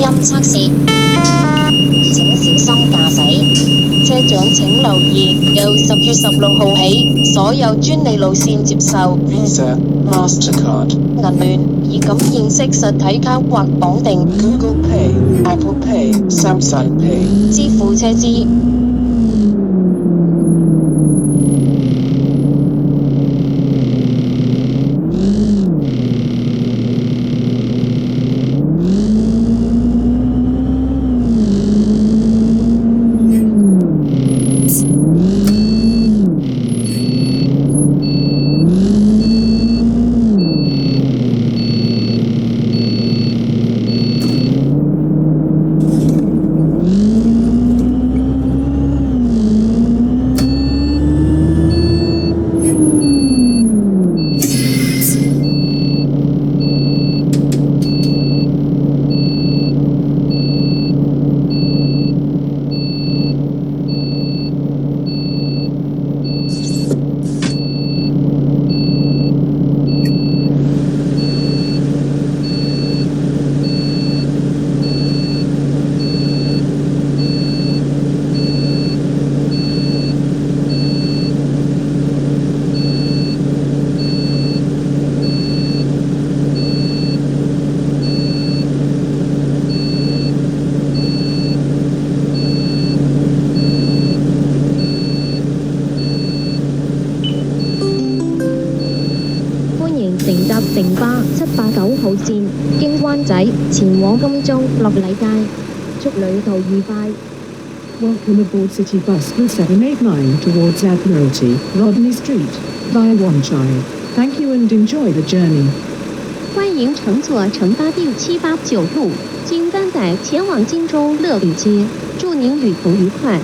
音測試，請小心駕駛。車長請留意，由10月16號起，所有專利路線接受 Visa、Mastercard、銀聯、以感應式實體卡或綁定 Google Pay、Apple Pay、Samsung Pay 支付車資。乘搭城巴789號線，經灣仔前往金鐘樂禮街，祝旅途愉快。Welcome aboard City Bus 789 towards Admiralty, Rodney Street, via Wanchai. Thank you and enjoy the journey. 欢迎乘坐城巴第789路，经湾仔前往金钟乐礼街，祝您旅途愉快。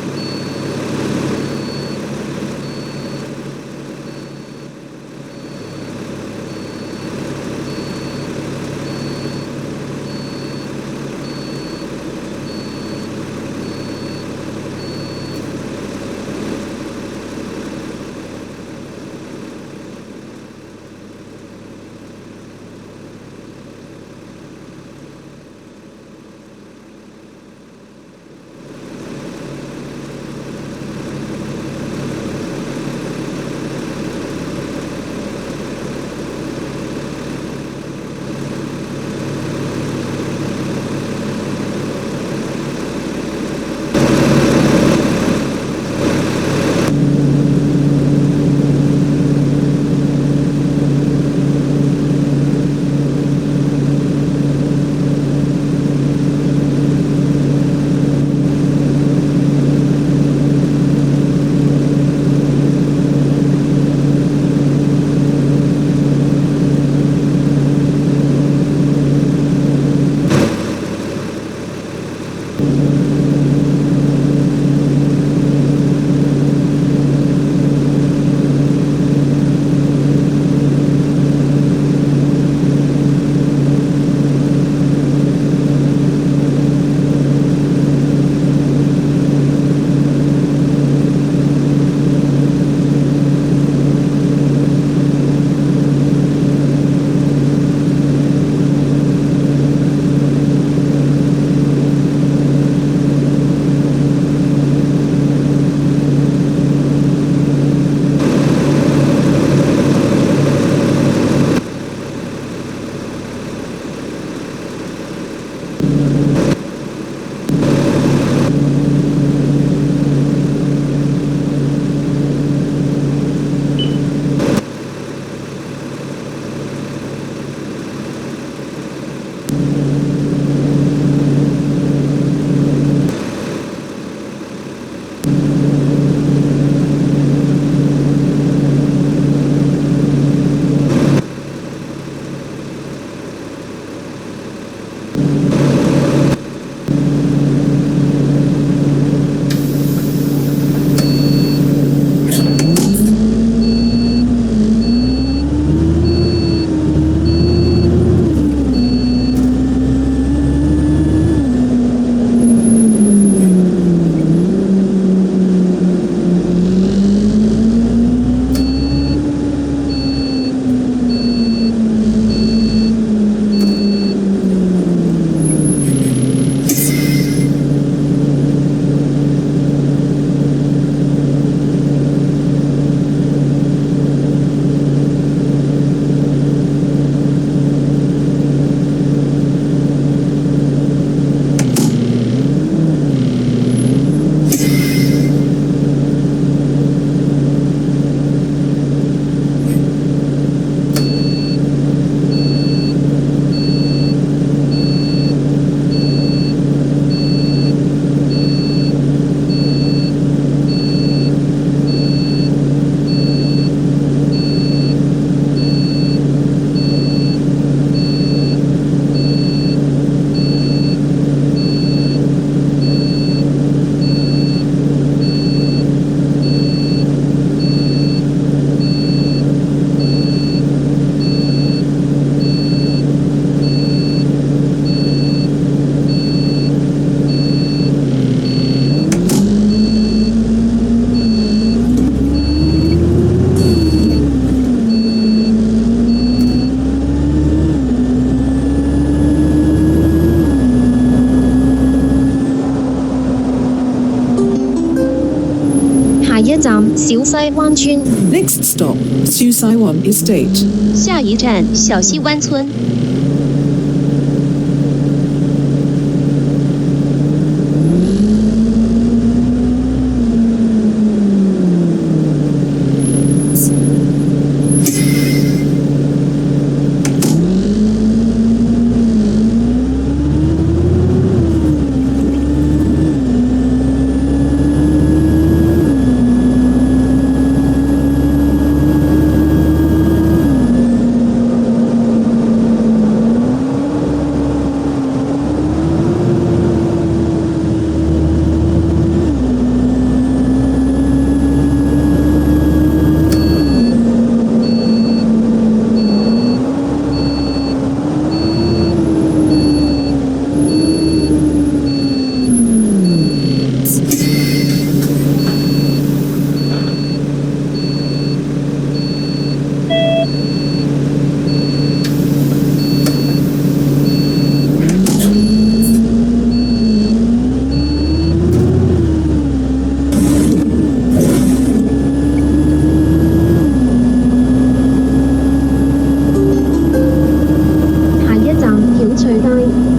小西灣村。Next stop, Susaiwan Estate. 下一站小西湾村。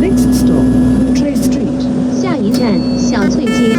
Next stop, Trey Street. 下一站小翠街。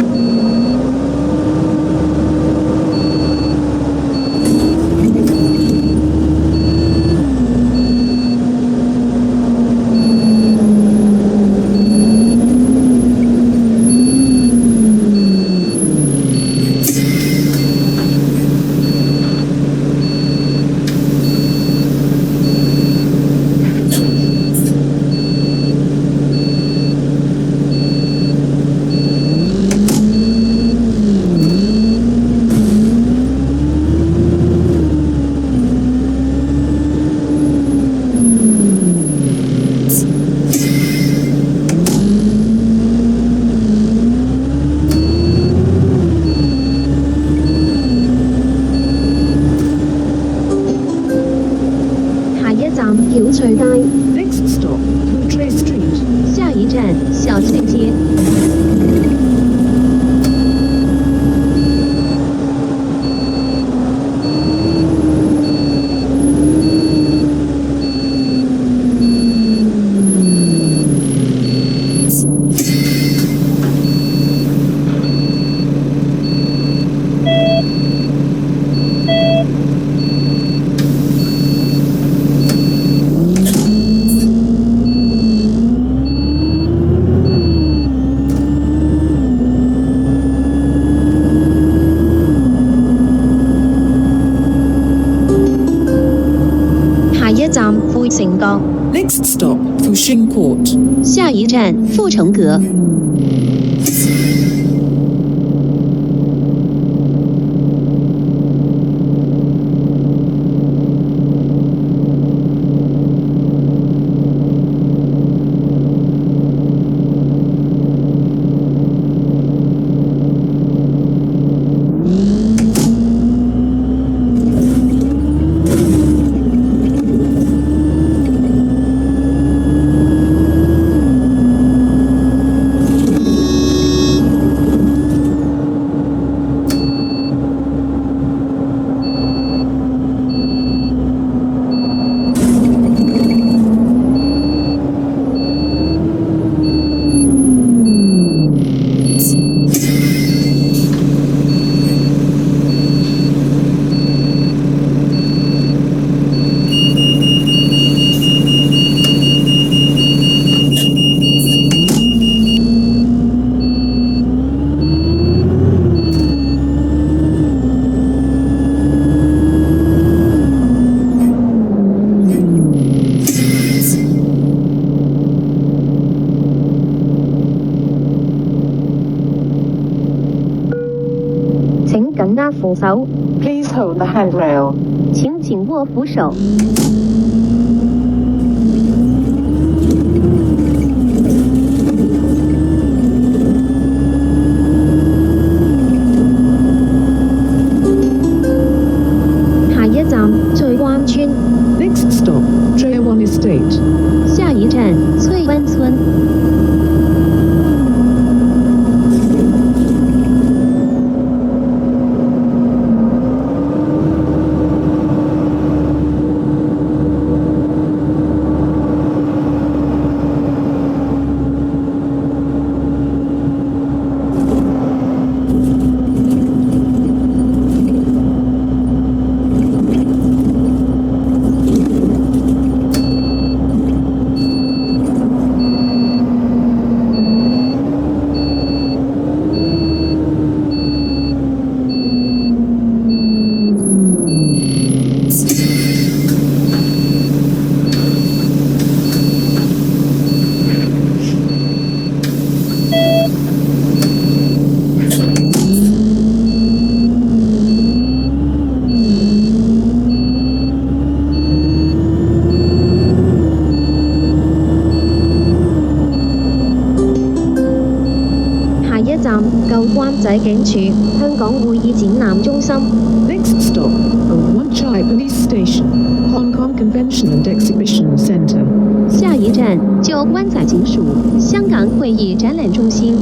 曉翠街。Next stop, Trey Street. 下一站小翠街。下一站富城閣。Next stop, Fuxing Court. 下一站富城阁。請緊握扶手。 Please hold the handrail. 請緊握扶手。下一站翠灣村。 Next stop, Trewan Estate. 下一站翠灣村。體警署香港會議展覽中心。 Next stop, Wan Chai Police Station, Hong Kong Convention and Exhibition Centre. 下一站就湾仔警署香港會議展覽中心。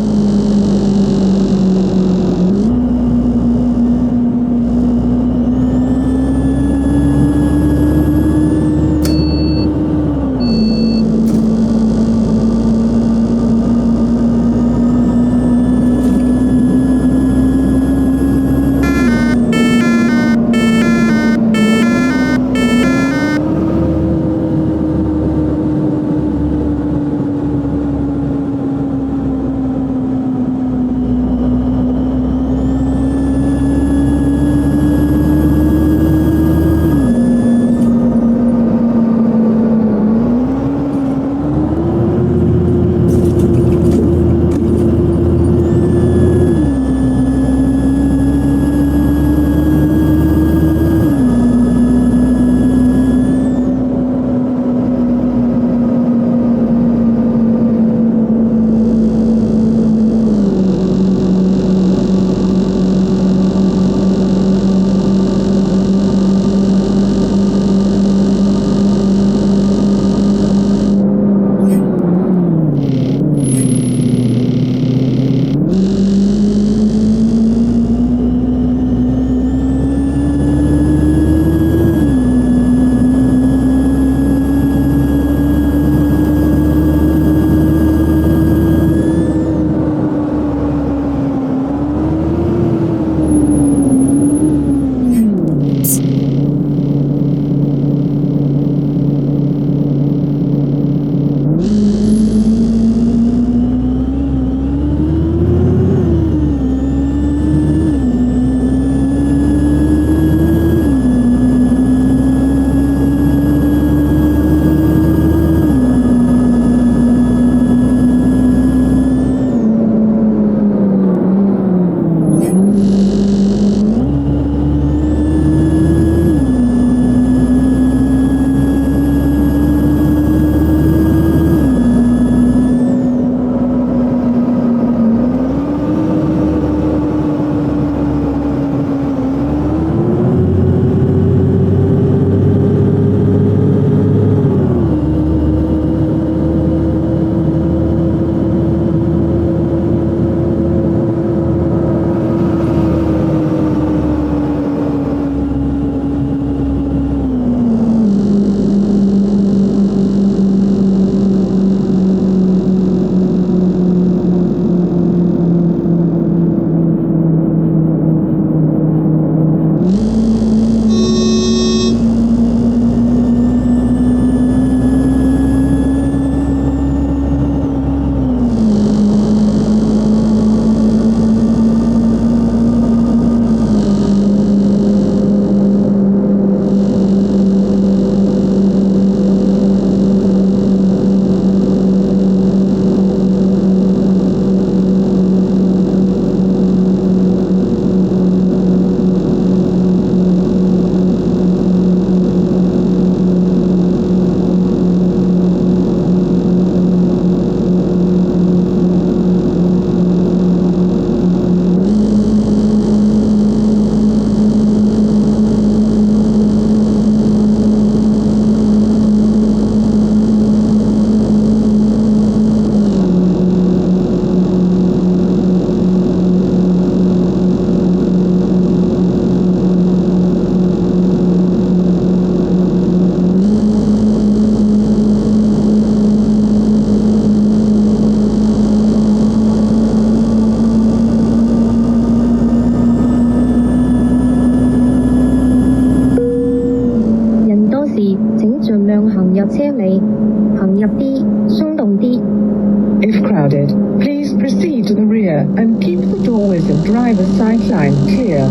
and keep the doorways and driver's side line clear.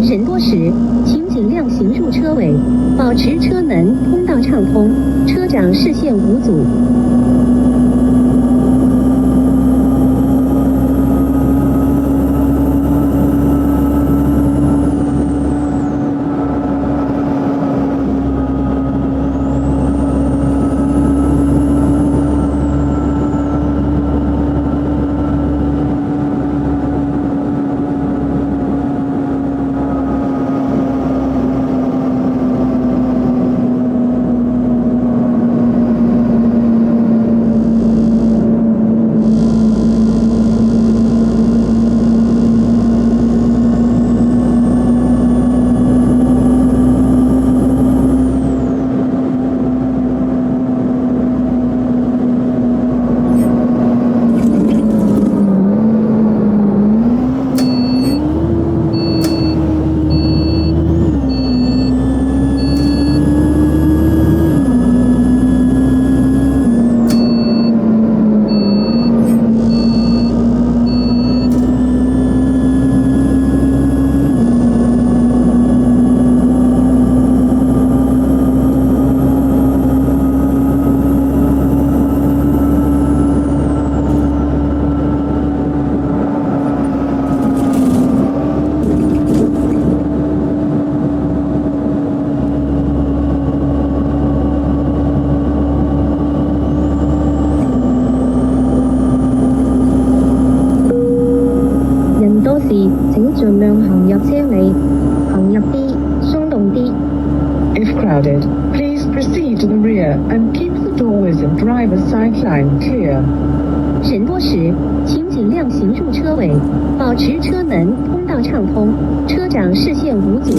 人多时，请尽量行入车尾，保持车门通道畅通，车长视线无阻。crowded. Please proceed to the rear and keep the doorways and driver's side line clear. 人多时，请尽量行入车尾，保持车门通道畅通，车长视线无阻。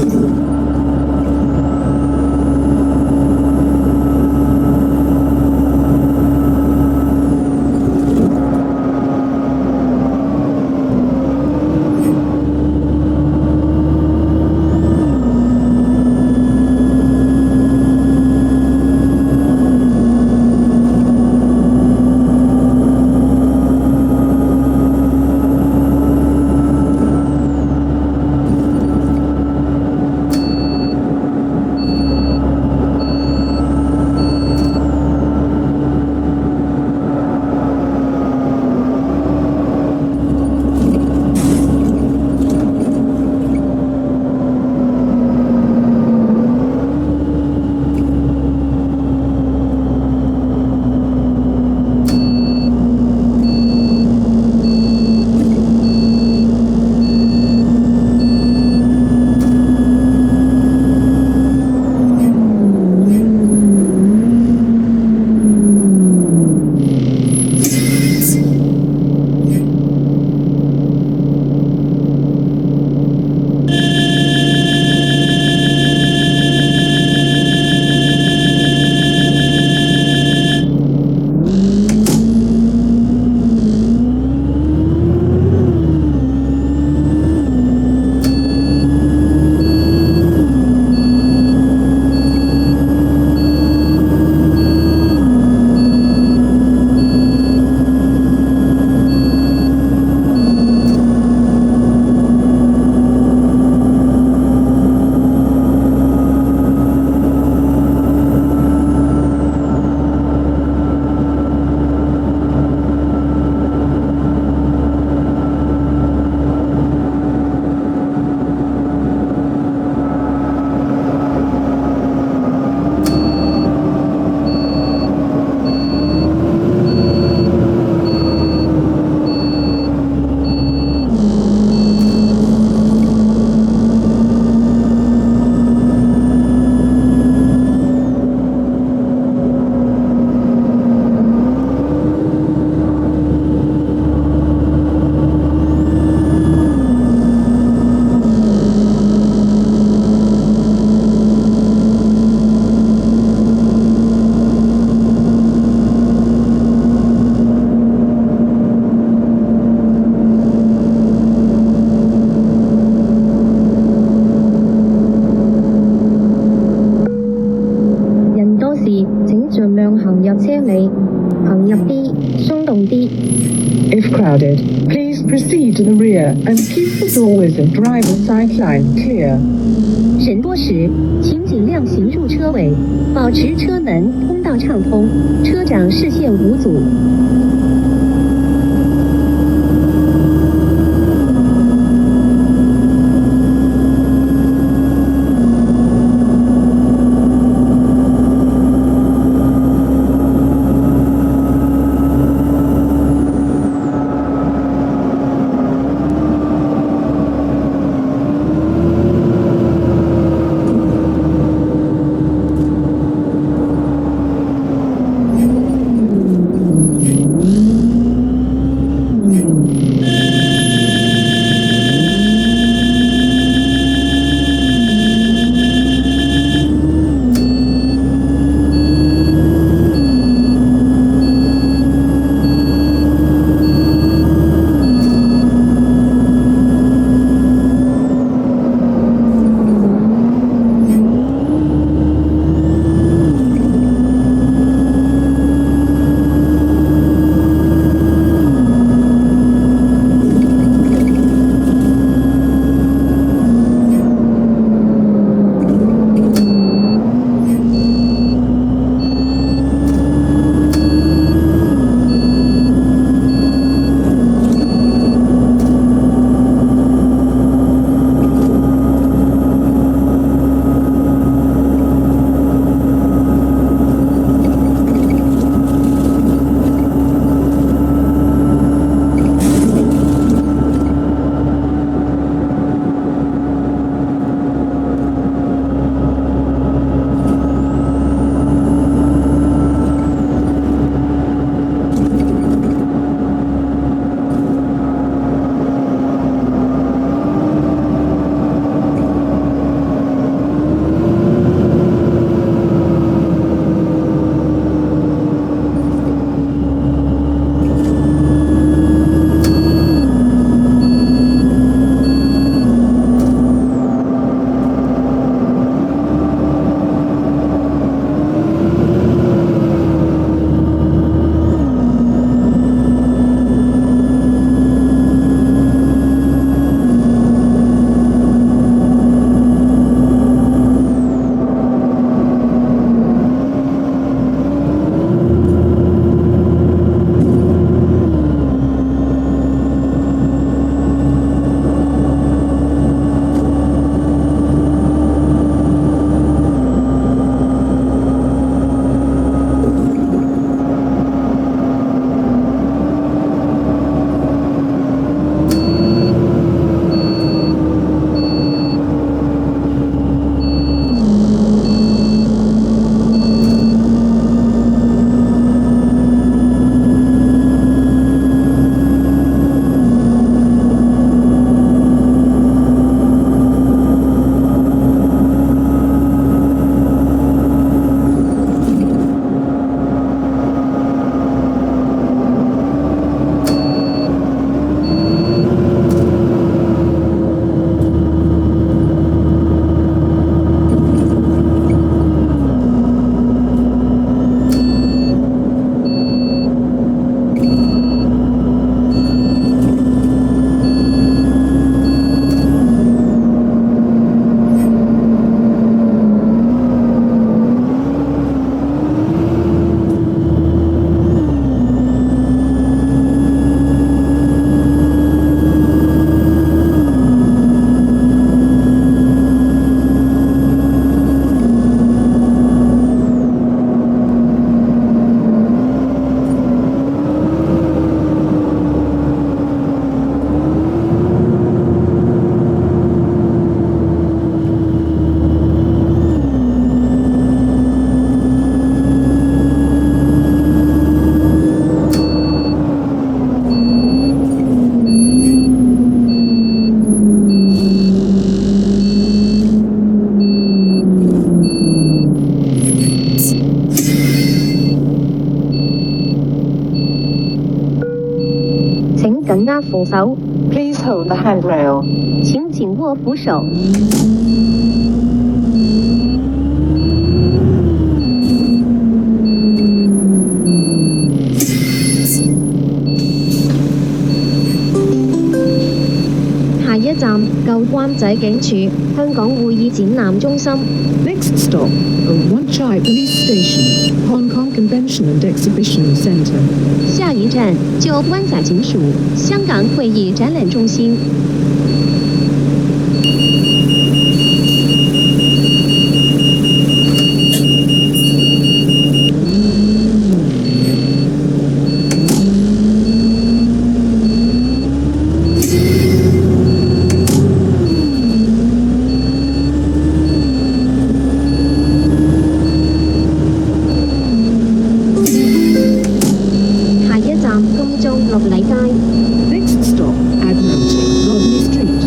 If crowded, please proceed to the rear and keep the doorways and driver's side line clear. 人多时，请尽量行入车尾，保持车门通道畅通，车长视线无阻。扶手， Please hold the handrail. 请紧握扶手。下一站舊灣仔警署香港會議展覽中心。 Next stop, Old Wan Chai Police Station, Hong Kong Convention and Exhibition Centre. 下一站旧湾仔警署香港會議展覽中心。下一站金鐘樂禮街。 Next stop, Admiralty, Rodney Street.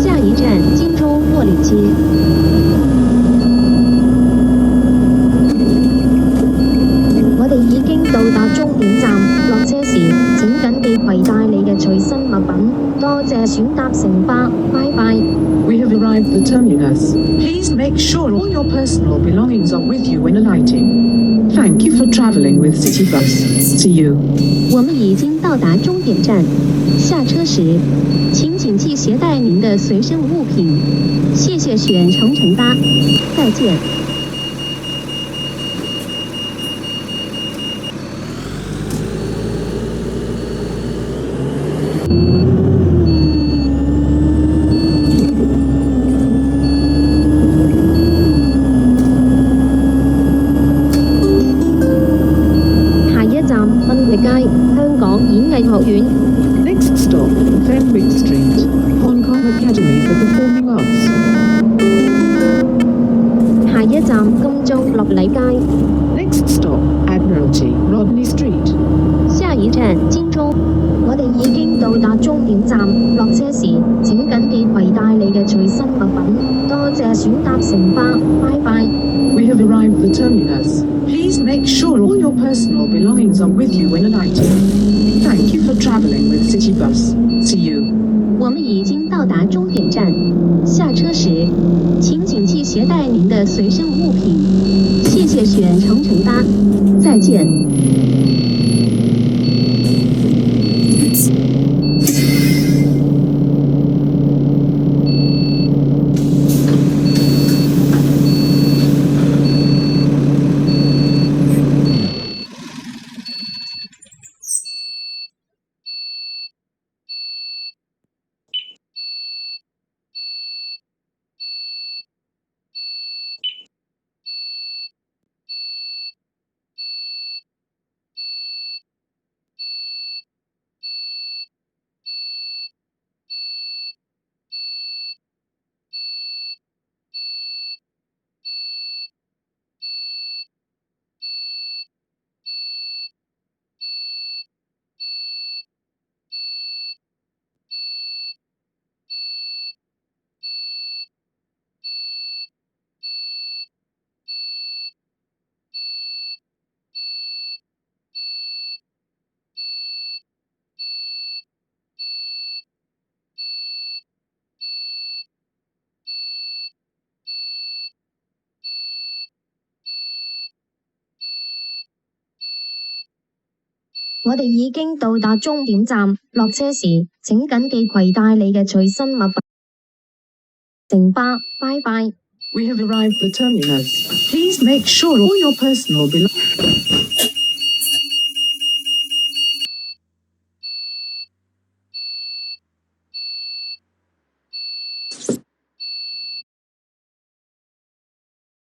下一站金鐘樂禮街。我哋已經到達終點站，落車時請緊記攜帶你嘅隨身物品。多謝選搭城巴，拜拜。 We have arrived at the terminus. Please make sure all your personal belongings are with you when alighting. Thank you for travelling with City Bus. See you. 我们已经到达终点站，下车时请谨记携带您的随身物品。谢谢选乘城巴，再见。下一站分域街香港演藝學院。 Next stop, Fenwick Street, Hong Kong Academy for Performing Arts. 下一站金鐘樂禮街。 Next stop, Admiralty, Rodney Street. 下一站金鐘。我哋已經到達終點站，落車時請緊記攜帶你嘅隨身物品。多謝選搭城巴，拜拜。 We have arrived at the terminus. Please make sure all your personal belongings are with you when alighting. Thank you for travelling with City Bus. See you. 我们已经到达终点站，下车时请谨记携带您的随身物品。谢谢选乘城巴，再见。我哋已經到達終點站，落車時請緊記攜帶你嘅隨身物品。城巴，拜拜。 We have arrived at the terminus. Please make sure all your personal belongings.